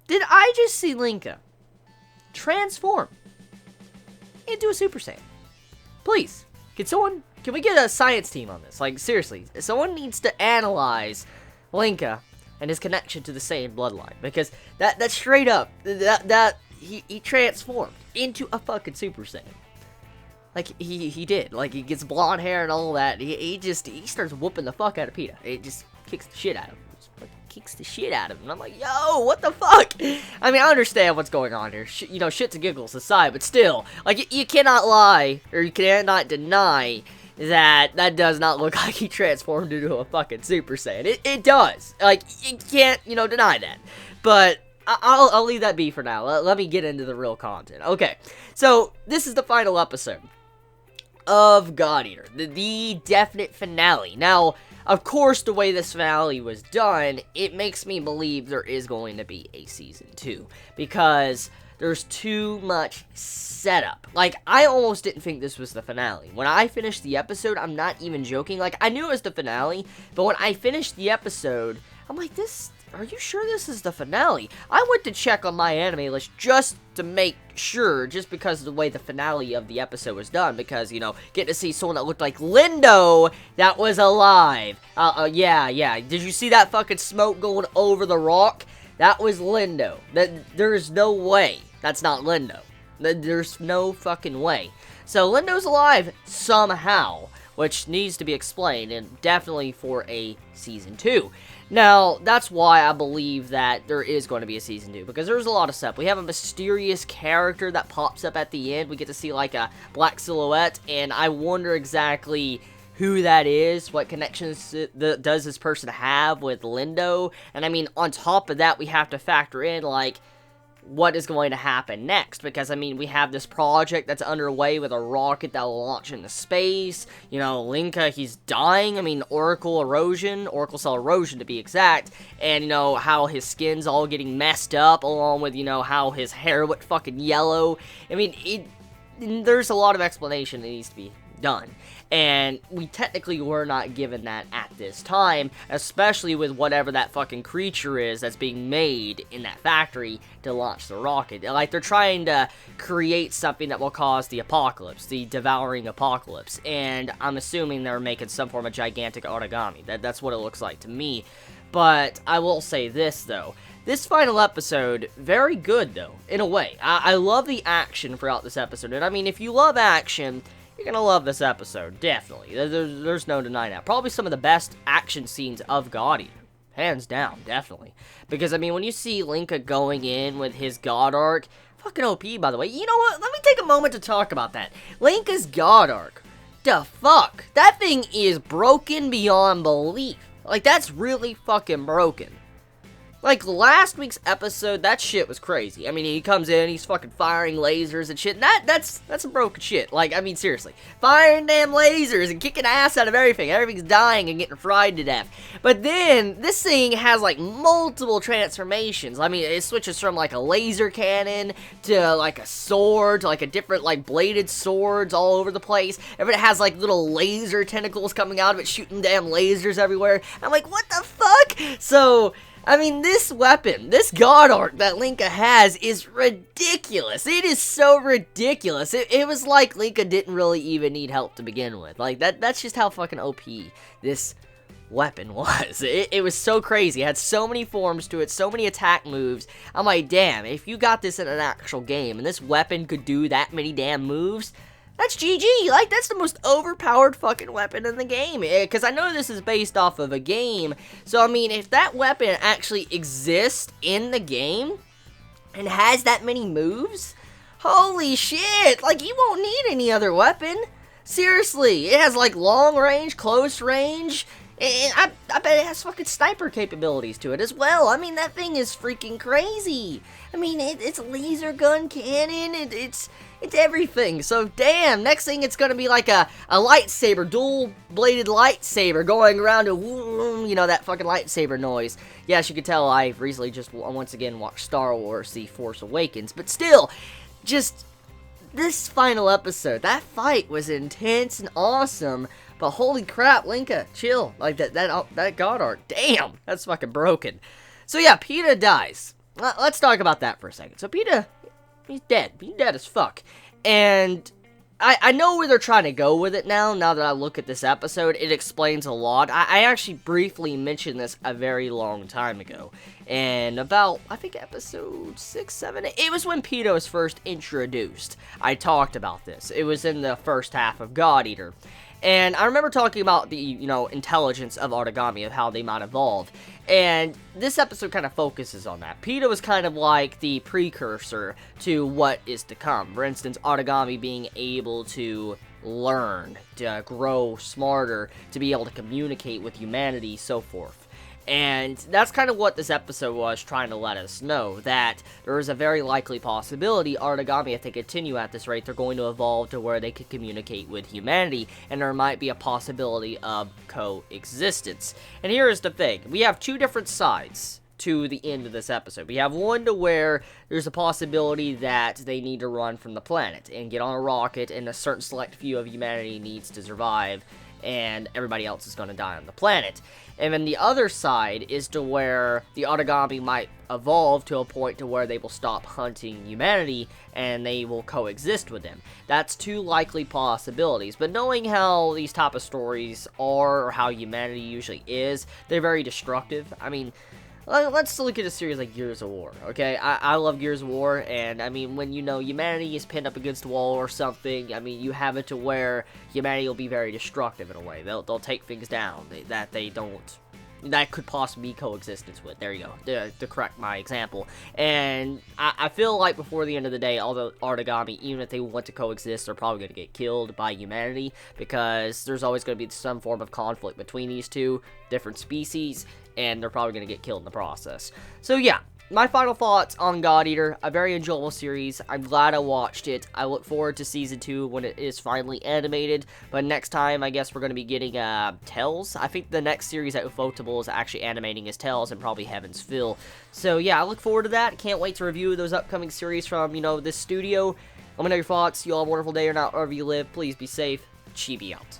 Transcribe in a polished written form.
Did I just see Linka transform into a Super Saiyan? Please, can we get a science team on this? Like, seriously, someone needs to analyze Linka and his connection to the Saiyan bloodline, because that straight up, he transformed into a fucking Super Saiyan. Like, he did. Like, he gets blonde hair and all that. He starts whooping the fuck out of PETA. It just kicks the shit out of him. Kicks the shit out of him. And I'm like, yo, what the fuck? I mean, I understand what's going on here. Shits and giggles aside, but still, like, you cannot lie, or you cannot deny that does not look like he transformed into a fucking Super Saiyan. It does. Like, you can't, deny that. But I'll leave that be for now. Let me get into the real content. Okay, so this is the final episode of God Eater, the definite finale. Now, of course, the way this finale was done, it makes me believe there is going to be a season 2, because there's too much setup. Like, I almost didn't think this was the finale. When I finished the episode, I'm not even joking, like, I knew it was the finale, but when I finished the episode, I'm like, are you sure this is the finale? I went to check on my anime list just to make sure, just because of the way the finale of the episode was done, because, getting to see someone that looked like Lindo that was alive. Yeah. Did you see that fucking smoke going over the rock? That was Lindo. There's no way that's not Lindo. There's no fucking way. So, Lindo's alive somehow, which needs to be explained, and definitely for a Season 2. Now, that's why I believe that there is going to be a Season 2, because there's a lot of stuff. We have a mysterious character that pops up at the end. We get to see, like, a black silhouette, and I wonder exactly who that is, what connections does this person have with Lindo, and I mean, on top of that, we have to factor in, like, what is going to happen next, because, I mean, we have this project that's underway with a rocket that will launch into space. Linka, he's dying. I mean, Oracle cell erosion to be exact, and, how his skin's all getting messed up, along with, how his hair went fucking yellow. I mean, there's a lot of explanation that needs to be done, and we technically were not given that at this time, especially with whatever that fucking creature is that's being made in that factory to launch the rocket. Like, they're trying to create something that will cause the apocalypse, the devouring apocalypse, and I'm assuming they're making some form of gigantic origami. That's what it looks like to me. But I will say this, though. This final episode, very good, though, in a way. I love the action throughout this episode, and I mean, if you love action, you're gonna love this episode, definitely. There's no denying that. Probably some of the best action scenes of God Eater. Hands down, definitely. Because, I mean, when you see Linka going in with his God Arc, fucking OP, by the way. You know what? Let me take a moment to talk about that. Linka's God Arc. The fuck? That thing is broken beyond belief. Like, that's really fucking broken. Like, last week's episode, that shit was crazy. I mean, he comes in, he's fucking firing lasers and shit, and that's some broken shit. Like, I mean, seriously. Firing damn lasers and kicking ass out of everything. Everything's dying and getting fried to death. But then, this thing has, like, multiple transformations. I mean, it switches from, like, a laser cannon to, like, a sword to, like, a different, like, bladed swords all over the place. And it has, like, little laser tentacles coming out of it, shooting damn lasers everywhere. I'm like, what the fuck? So, I mean, this weapon, this God Arc that Linka has is ridiculous. It is so ridiculous. It was like Linka didn't really even need help to begin with. Like, that's just how fucking OP this weapon was. It was so crazy. It had so many forms to it, so many attack moves. I'm like, damn, if you got this in an actual game and this weapon could do that many damn moves, that's GG. Like, that's the most overpowered fucking weapon in the game. Because I know this is based off of a game. So, I mean, if that weapon actually exists in the game and has that many moves, holy shit. Like, you won't need any other weapon. Seriously. It has, like, long range, close range. And I bet it has fucking sniper capabilities to it as well. I mean, that thing is freaking crazy. I mean, it's a laser gun cannon. It's everything. So, damn, next thing it's gonna be like a lightsaber, dual-bladed lightsaber going around to, that fucking lightsaber noise. Yes, you can tell I've recently just once again watched Star Wars The Force Awakens. But still, just this final episode, that fight was intense and awesome. But holy crap, Linka, chill. Like, that god art, damn, that's fucking broken. So yeah, PETA dies. Let's talk about that for a second. So PETA, he's dead. He's dead as fuck. And I know where they're trying to go with it now that I look at this episode. It explains a lot. I actually briefly mentioned this a very long time ago. And about, I think, episode 6, 7, it was when PETA was first introduced. I talked about this. It was in the first half of God Eater. And I remember talking about the, intelligence of Aragami, of how they might evolve. And this episode kind of focuses on that. PETA was kind of like the precursor to what is to come. For instance, Aragami being able to learn, to grow smarter, to be able to communicate with humanity, so forth. And that's kind of what this episode was trying to let us know, that there is a very likely possibility Aragami, if they continue at this rate, they're going to evolve to where they can communicate with humanity, and there might be a possibility of coexistence. And here is the thing, we have two different sides to the end of this episode. We have one to where there's a possibility that they need to run from the planet and get on a rocket, and a certain select few of humanity needs to survive, and everybody else is going to die on the planet. And then the other side is to where the Aragami might evolve to a point to where they will stop hunting humanity and they will coexist with them. That's two likely possibilities, but knowing how these type of stories are, or how humanity usually is, they're very destructive. I mean, let's look at a series like Gears of War, okay? I love Gears of War, and, I mean, when, humanity is pinned up against a wall or something, I mean, you have it to where humanity will be very destructive in a way. They'll take things down that could possibly be coexistence with. There you go, to correct my example. And I feel like before the end of the day, all the Aragami, even if they want to coexist, they're probably going to get killed by humanity, because there's always going to be some form of conflict between these two different species, and they're probably going to get killed in the process. So yeah, my final thoughts on God Eater, a very enjoyable series. I'm glad I watched it. I look forward to Season 2 when it is finally animated, but next time, I guess we're going to be getting, Tales. I think the next series that Ufotable is actually animating is Tales, and probably Heaven's Fill. So yeah, I look forward to that. Can't wait to review those upcoming series from, this studio. Let me know your thoughts. You all have a wonderful day or not, wherever you live. Please be safe. Chibi out.